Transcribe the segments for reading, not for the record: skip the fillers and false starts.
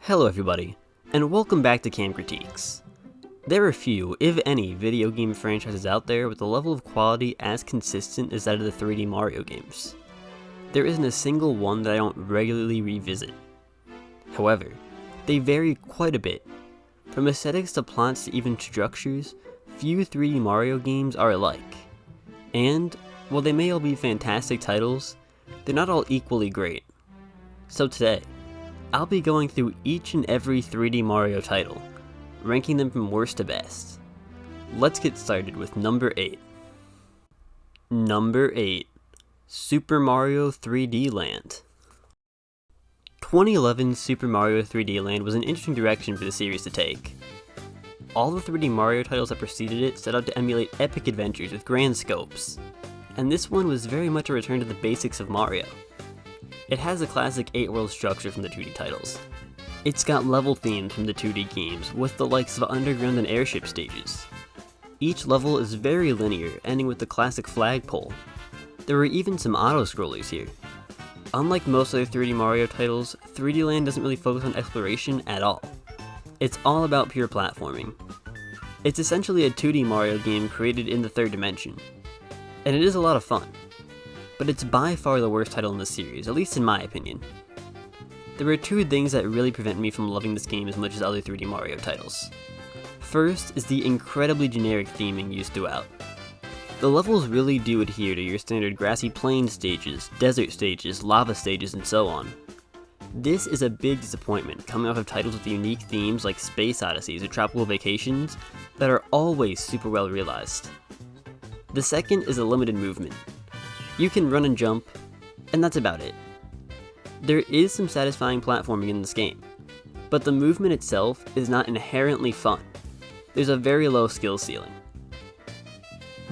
Hello everybody, and welcome back to Cam Critiques. There are few, if any, video game franchises out there with a level of quality as consistent as that of the 3D Mario games. There isn't a single one that I don't regularly revisit. However, they vary quite a bit. From aesthetics to plots to even structures, few 3D Mario games are alike. And, while they may all be fantastic titles, they're not all equally great. So today, I'll be going through each and every 3D Mario title, ranking them from worst to best. Let's get started with number 8. Number 8. Super Mario 3D Land. 2011's Super Mario 3D Land was an interesting direction for the series to take. All the 3D Mario titles that preceded it set out to emulate epic adventures with grand scopes, and this one was very much a return to the basics of Mario. It has a classic 8-world structure from the 2D titles. It's got level themes from the 2D games, with the likes of underground and airship stages. Each level is very linear, ending with the classic flagpole. There are even some auto-scrollers here. Unlike most other 3D Mario titles, 3D Land doesn't really focus on exploration at all. It's all about pure platforming. It's essentially a 2D Mario game created in the third dimension. And it is a lot of fun. But it's by far the worst title in the series, at least in my opinion. There are two things that really prevent me from loving this game as much as other 3D Mario titles. First is the incredibly generic theming used throughout. The levels really do adhere to your standard grassy plain stages, desert stages, lava stages, and so on. This is a big disappointment coming off of titles with unique themes like Space Odysseys or Tropical Vacations that are always super well realized. The second is a limited movement. You can run and jump, and that's about it. There is some satisfying platforming in this game, but the movement itself is not inherently fun. There's a very low skill ceiling.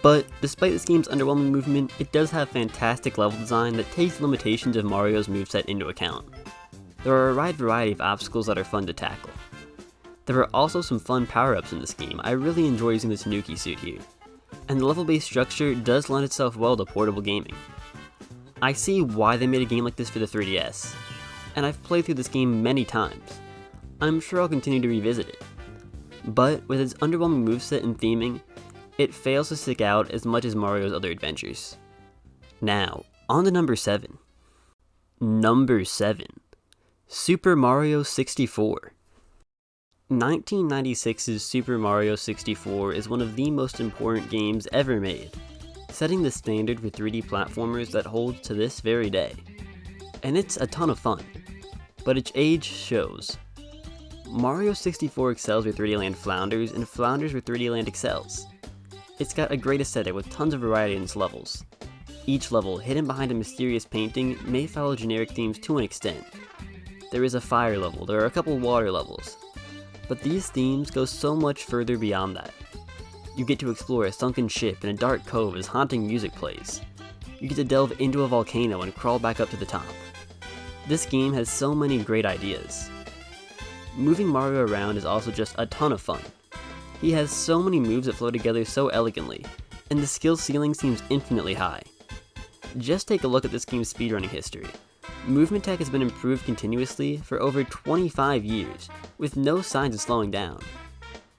But despite this game's underwhelming movement, it does have fantastic level design that takes the limitations of Mario's moveset into account. There are a wide variety of obstacles that are fun to tackle. There are also some fun power-ups in this game. I really enjoy using the Tanuki suit here. And the level-based structure does lend itself well to portable gaming. I see why they made a game like this for the 3DS, and I've played through this game many times. I'm sure I'll continue to revisit it. But with its underwhelming moveset and theming, it fails to stick out as much as Mario's other adventures. Now, on to number 7. Number 7. Super Mario 64. 1996's Super Mario 64 is one of the most important games ever made, setting the standard for 3D platformers that holds to this very day. And it's a ton of fun, but its age shows. Mario 64 excels where 3D Land flounders, and flounders where 3D Land excels. It's got a great aesthetic with tons of variety in its levels. Each level, hidden behind a mysterious painting, may follow generic themes to an extent. There is a fire level, there are a couple water levels. But these themes go so much further beyond that. You get to explore a sunken ship in a dark cove as haunting music plays. You get to delve into a volcano and crawl back up to the top. This game has so many great ideas. Moving Mario around is also just a ton of fun. He has so many moves that flow together so elegantly, and the skill ceiling seems infinitely high. Just take a look at this game's speedrunning history. Movement tech has been improved continuously for over 25 years, with no signs of slowing down.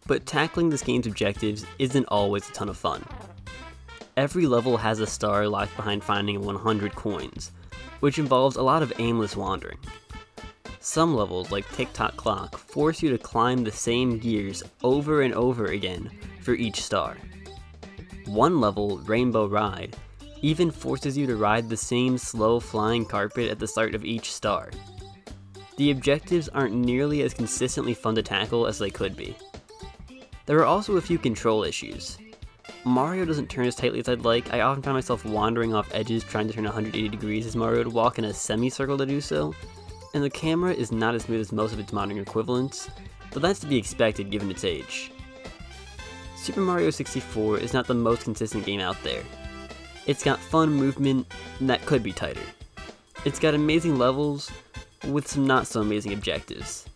But tackling this game's objectives isn't always a ton of fun. Every level has a star locked behind finding 100 coins, which involves a lot of aimless wandering. Some levels, like Tick-Tock Clock, force you to climb the same gears over and over again for each star. One level, Rainbow Ride, even forces you to ride the same slow flying carpet at the start of each star. The objectives aren't nearly as consistently fun to tackle as they could be. There are also a few control issues. Mario doesn't turn as tightly as I'd like. I often find myself wandering off edges trying to turn 180 degrees as Mario would walk in a semicircle to do so, and the camera is not as smooth as most of its modern equivalents, but that's to be expected given its age. Super Mario 64 is not the most consistent game out there. It's got fun movement that could be tighter. It's got amazing levels with some not so amazing objectives.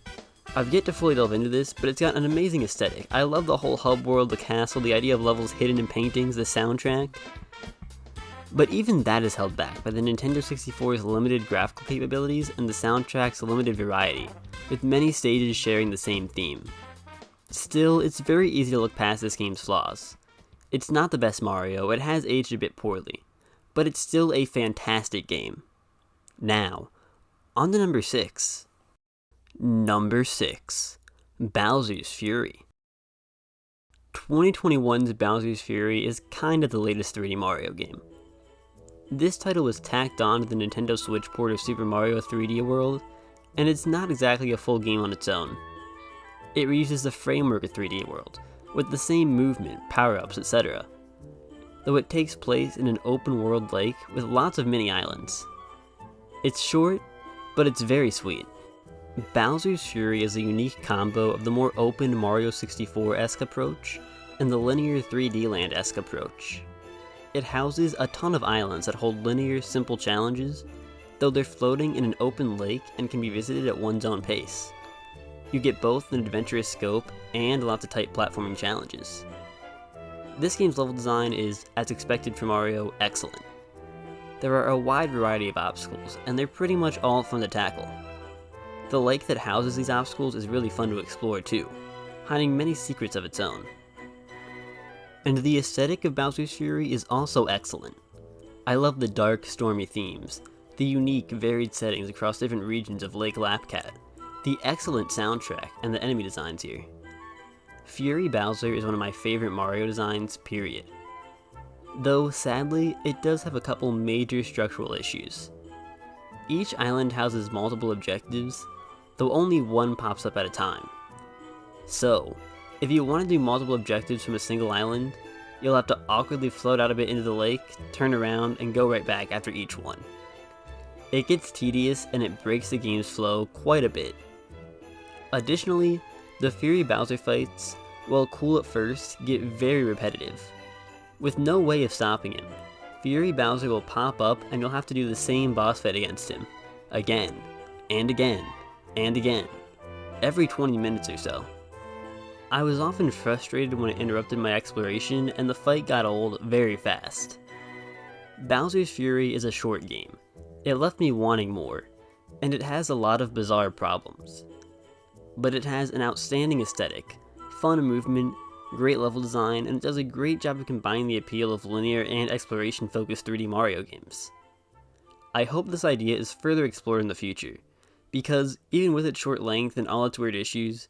I've yet to fully delve into this, but it's got an amazing aesthetic. I love the whole hub world, the castle, the idea of levels hidden in paintings, the soundtrack. But even that is held back by the Nintendo 64's limited graphical capabilities and the soundtrack's limited variety, with many stages sharing the same theme. Still, it's very easy to look past this game's flaws. It's not the best Mario, it has aged a bit poorly, but it's still a fantastic game. Now, on to number 6. Number 6. Bowser's Fury. 2021's Bowser's Fury is kinda the latest 3D Mario game. This title was tacked on to the Nintendo Switch port of Super Mario 3D World, and it's not exactly a full game on its own. It reuses the framework of 3D World, with the same movement, power-ups, etc. Though it takes place in an open-world lake with lots of mini-islands. It's short, but it's very sweet. Bowser's Fury is a unique combo of the more open Mario 64-esque approach and the linear 3D Land-esque approach. It houses a ton of islands that hold linear, simple challenges, though they're floating in an open lake and can be visited at one's own pace. You get both an adventurous scope and lots of tight platforming challenges. This game's level design is, as expected from Mario, excellent. There are a wide variety of obstacles, and they're pretty much all fun to tackle. The lake that houses these obstacles is really fun to explore too, hiding many secrets of its own. And the aesthetic of Bowser's Fury is also excellent. I love the dark, stormy themes, the unique, varied settings across different regions of Lake Lapcat, the excellent soundtrack, and the enemy designs here. Fury Bowser is one of my favorite Mario designs, period. Though, sadly, it does have a couple major structural issues. Each island houses multiple objectives, though only one pops up at a time. So, if you want to do multiple objectives from a single island, you'll have to awkwardly float out a bit into the lake, turn around, and go right back after each one. It gets tedious and it breaks the game's flow quite a bit. Additionally, the Fury Bowser fights, while cool at first, get very repetitive. With no way of stopping him, Fury Bowser will pop up and you'll have to do the same boss fight against him, again, and again, and again, every 20 minutes or so. I was often frustrated when it interrupted my exploration and the fight got old very fast. Bowser's Fury is a short game. It left me wanting more, and it has a lot of bizarre problems. But it has an outstanding aesthetic, fun movement, great level design, and it does a great job of combining the appeal of linear and exploration-focused 3D Mario games. I hope this idea is further explored in the future, because even with its short length and all its weird issues,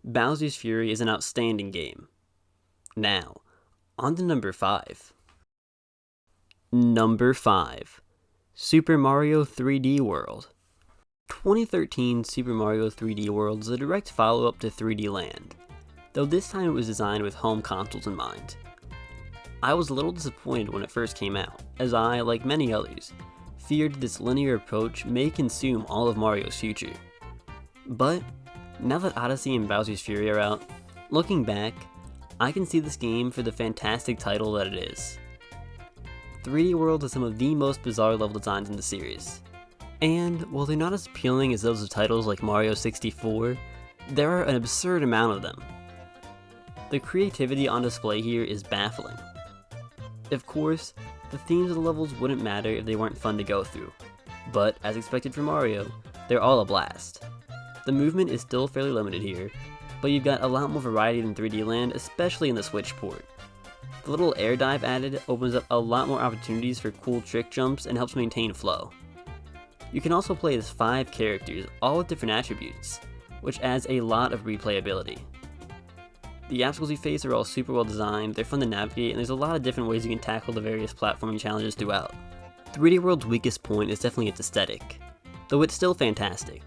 Bowser's Fury is an outstanding game. Now, on to number 5. Number 5. Super Mario 3D World. 2013 Super Mario 3D World is a direct follow-up to 3D Land, though this time it was designed with home consoles in mind. I was a little disappointed when it first came out, as I, like many others, feared this linear approach may consume all of Mario's future. But, now that Odyssey and Bowser's Fury are out, looking back, I can see this game for the fantastic title that it is. 3D World has some of the most bizarre level designs in the series, and while they're not as appealing as those of titles like Mario 64, there are an absurd amount of them. The creativity on display here is baffling. Of course, the themes of the levels wouldn't matter if they weren't fun to go through, but as expected from Mario, they're all a blast. The movement is still fairly limited here, but you've got a lot more variety than 3D Land, especially in the Switch port. The little air dive added opens up a lot more opportunities for cool trick jumps and helps maintain flow. You can also play as 5 characters, all with different attributes, which adds a lot of replayability. The obstacles you face are all super well designed, they're fun to navigate, and there's a lot of different ways you can tackle the various platforming challenges throughout. 3D World's weakest point is definitely its aesthetic, though it's still fantastic.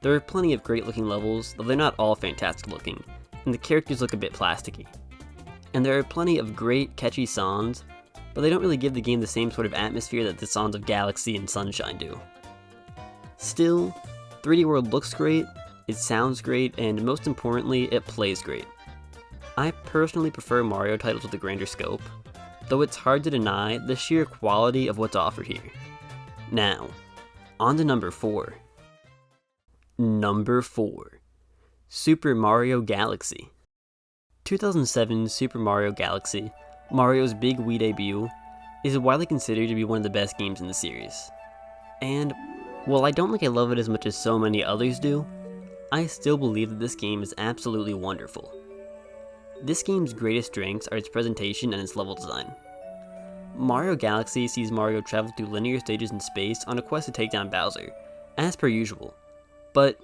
There are plenty of great looking levels, though they're not all fantastic looking, and the characters look a bit plasticky. And there are plenty of great, catchy songs, but they don't really give the game the same sort of atmosphere that the songs of Galaxy and Sunshine do. Still, 3D World looks great, it sounds great, and most importantly, it plays great. I personally prefer Mario titles with a grander scope, though it's hard to deny the sheer quality of what's offered here. Now, on to number 4. Number 4. Super Mario Galaxy. 2007 Super Mario Galaxy, Mario's big Wii debut, is widely considered to be one of the best games in the series. And while I don't think I love it as much as so many others do, I still believe that this game is absolutely wonderful. This game's greatest strengths are its presentation and its level design. Mario Galaxy sees Mario travel through linear stages in space on a quest to take down Bowser, as per usual. But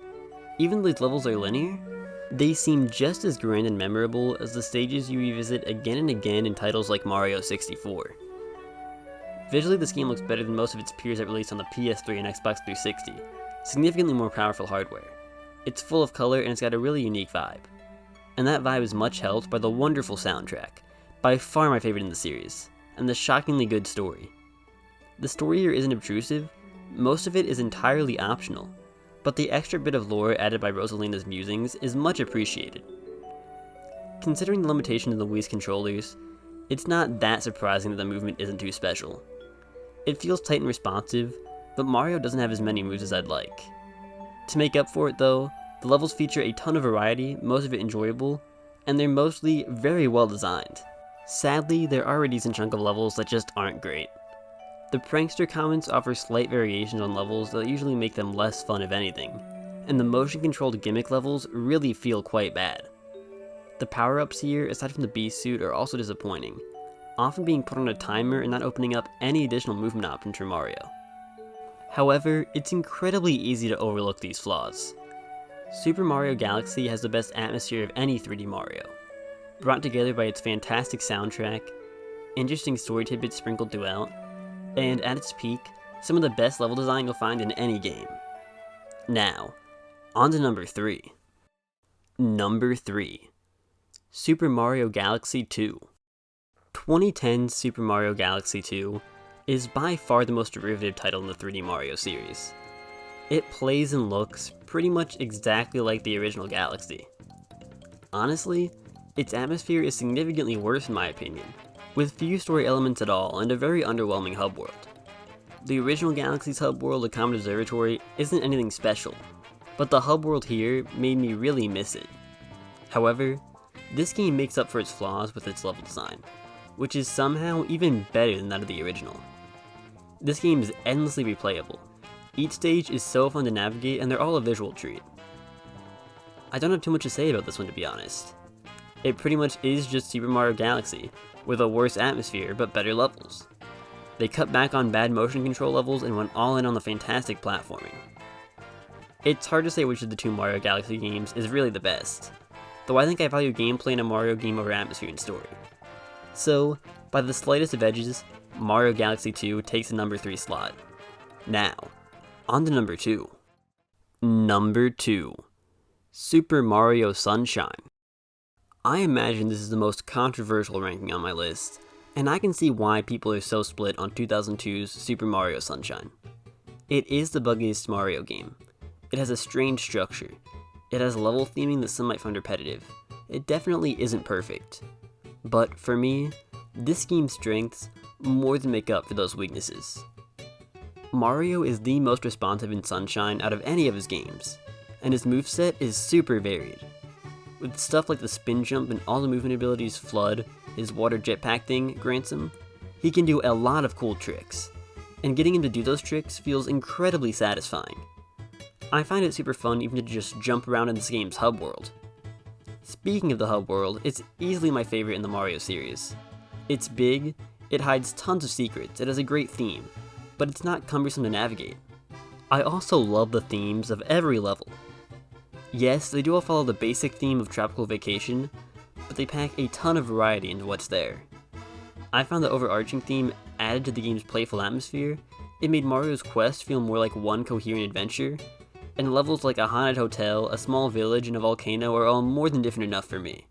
even though these levels are linear, they seem just as grand and memorable as the stages you revisit again and again in titles like Mario 64. Visually, this game looks better than most of its peers that released on the PS3 and Xbox 360, significantly more powerful hardware. It's full of color and it's got a really unique vibe. And that vibe is much helped by the wonderful soundtrack, by far my favorite in the series, and the shockingly good story. The story here isn't obtrusive, most of it is entirely optional, but the extra bit of lore added by Rosalina's musings is much appreciated. Considering the limitations of the Wii's controllers, it's not that surprising that the movement isn't too special. It feels tight and responsive, but Mario doesn't have as many moves as I'd like. To make up for it though, the levels feature a ton of variety, most of it enjoyable, and they're mostly very well designed. Sadly, there are a decent chunk of levels that just aren't great. The prankster comments offer slight variations on levels that usually make them less fun if anything, and the motion-controlled gimmick levels really feel quite bad. The power-ups here, aside from the beast suit, are also disappointing, often being put on a timer and not opening up any additional movement options for Mario. However, it's incredibly easy to overlook these flaws. Super Mario Galaxy has the best atmosphere of any 3D Mario, brought together by its fantastic soundtrack, interesting story tidbits sprinkled throughout, and at its peak, some of the best level design you'll find in any game. Now, on to number 3. Number 3. Super Mario Galaxy 2. 2010's Super Mario Galaxy 2 is by far the most derivative title in the 3D Mario series. It plays and looks pretty much exactly like the original Galaxy. Honestly, its atmosphere is significantly worse in my opinion, with few story elements at all and a very underwhelming hub world. The original Galaxy's hub world, the Comet Observatory, isn't anything special, but the hub world here made me really miss it. However, this game makes up for its flaws with its level design, which is somehow even better than that of the original. This game is endlessly replayable. Each stage is so fun to navigate and they're all a visual treat. I don't have too much to say about this one, to be honest. It pretty much is just Super Mario Galaxy, with a worse atmosphere but better levels. They cut back on bad motion control levels and went all in on the fantastic platforming. It's hard to say which of the two Mario Galaxy games is really the best, though I think I value gameplay in a Mario game over atmosphere and story. So, by the slightest of edges, Mario Galaxy 2 takes the number 3 slot. Now, on to number 2. Number 2. Super Mario Sunshine. I imagine this is the most controversial ranking on my list, and I can see why people are so split on 2002's Super Mario Sunshine. It is the buggiest Mario game. It has a strange structure. It has level theming that some might find repetitive. It definitely isn't perfect. But for me, this game's strengths more than make up for those weaknesses. Mario is the most responsive in Sunshine out of any of his games, and his moveset is super varied. With stuff like the spin jump and all the movement abilities Flood, his water jetpack thing, grants him, he can do a lot of cool tricks, and getting him to do those tricks feels incredibly satisfying. I find it super fun even to just jump around in this game's hub world. Speaking of the hub world, it's easily my favorite in the Mario series. It's big, it hides tons of secrets, it has a great theme, but it's not cumbersome to navigate. I also love the themes of every level. Yes, they do all follow the basic theme of Tropical Vacation, but they pack a ton of variety into what's there. I found the overarching theme added to the game's playful atmosphere. It made Mario's quest feel more like one coherent adventure, and levels like a haunted hotel, a small village, and a volcano are all more than different enough for me.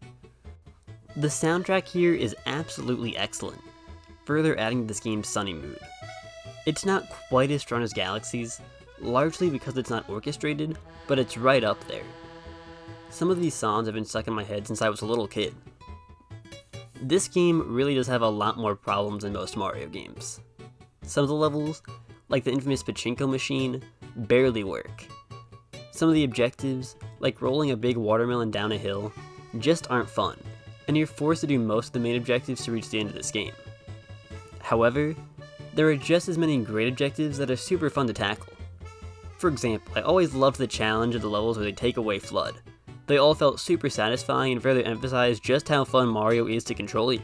The soundtrack here is absolutely excellent, further adding to this game's sunny mood. It's not quite as strong as Galaxy's, largely because it's not orchestrated, but it's right up there. Some of these songs have been stuck in my head since I was a little kid. This game really does have a lot more problems than most Mario games. Some of the levels, like the infamous pachinko machine, barely work. Some of the objectives, like rolling a big watermelon down a hill, just aren't fun, and you're forced to do most of the main objectives to reach the end of this game. However, there are just as many great objectives that are super fun to tackle. For example, I always loved the challenge of the levels where they take away Flood. They all felt super satisfying and further emphasized just how fun Mario is to control here.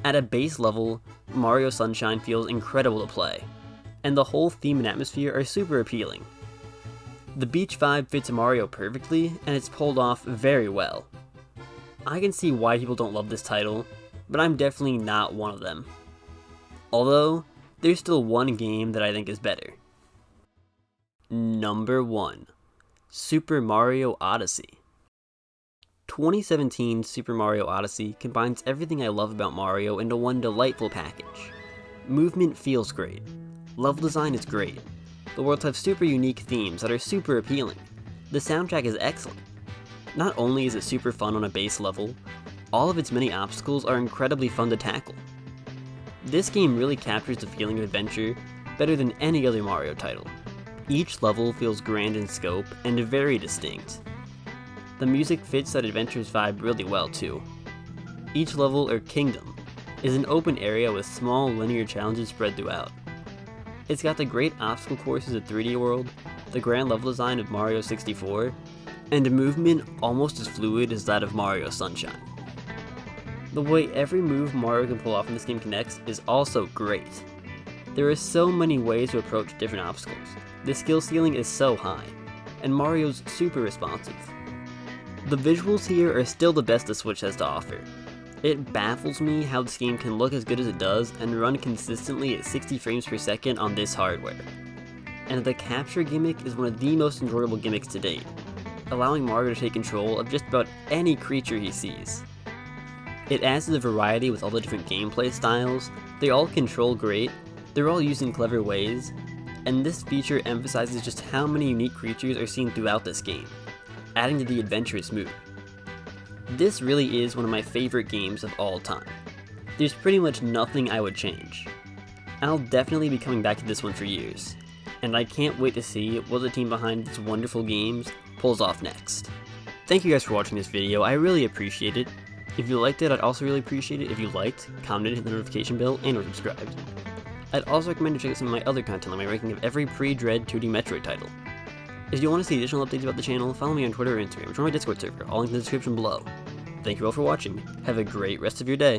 At a base level, Mario Sunshine feels incredible to play, and the whole theme and atmosphere are super appealing. The beach vibe fits Mario perfectly, and it's pulled off very well. I can see why people don't love this title, but I'm definitely not one of them. Although, there's still one game that I think is better. Number 1. Super Mario Odyssey. 2017 Super Mario Odyssey combines everything I love about Mario into one delightful package. Movement feels great. Level design is great. The worlds have super unique themes that are super appealing. The soundtrack is excellent. Not only is it super fun on a base level, all of its many obstacles are incredibly fun to tackle. This game really captures the feeling of adventure better than any other Mario title. Each level feels grand in scope and very distinct. The music fits that adventure's vibe really well too. Each level, or kingdom, is an open area with small linear challenges spread throughout. It's got the great obstacle courses of 3D World, the grand level design of Mario 64, and a movement almost as fluid as that of Mario Sunshine. The way every move Mario can pull off in this game connects is also great. There are so many ways to approach different obstacles. The skill ceiling is so high, and Mario's super responsive. The visuals here are still the best the Switch has to offer. It baffles me how this game can look as good as it does and run consistently at 60 frames per second on this hardware. And the capture gimmick is one of the most enjoyable gimmicks to date, allowing Mario to take control of just about any creature he sees. It adds to the variety with all the different gameplay styles, they all control great, they're all used in clever ways, and this feature emphasizes just how many unique creatures are seen throughout this game, adding to the adventurous mood. This really is one of my favorite games of all time. There's pretty much nothing I would change. I'll definitely be coming back to this one for years, and I can't wait to see what the team behind these wonderful games pulls off next. Thank you guys for watching this video, I really appreciate it. If you liked it, I'd also really appreciate it if you liked, commented, hit the notification bell, and or subscribed. I'd also recommend to check out some of my other content like my ranking of every pre-Dread 2D Metroid title. If you want to see additional updates about the channel, follow me on Twitter or Instagram, or join my Discord server, all links in the description below. Thank you all for watching, have a great rest of your day.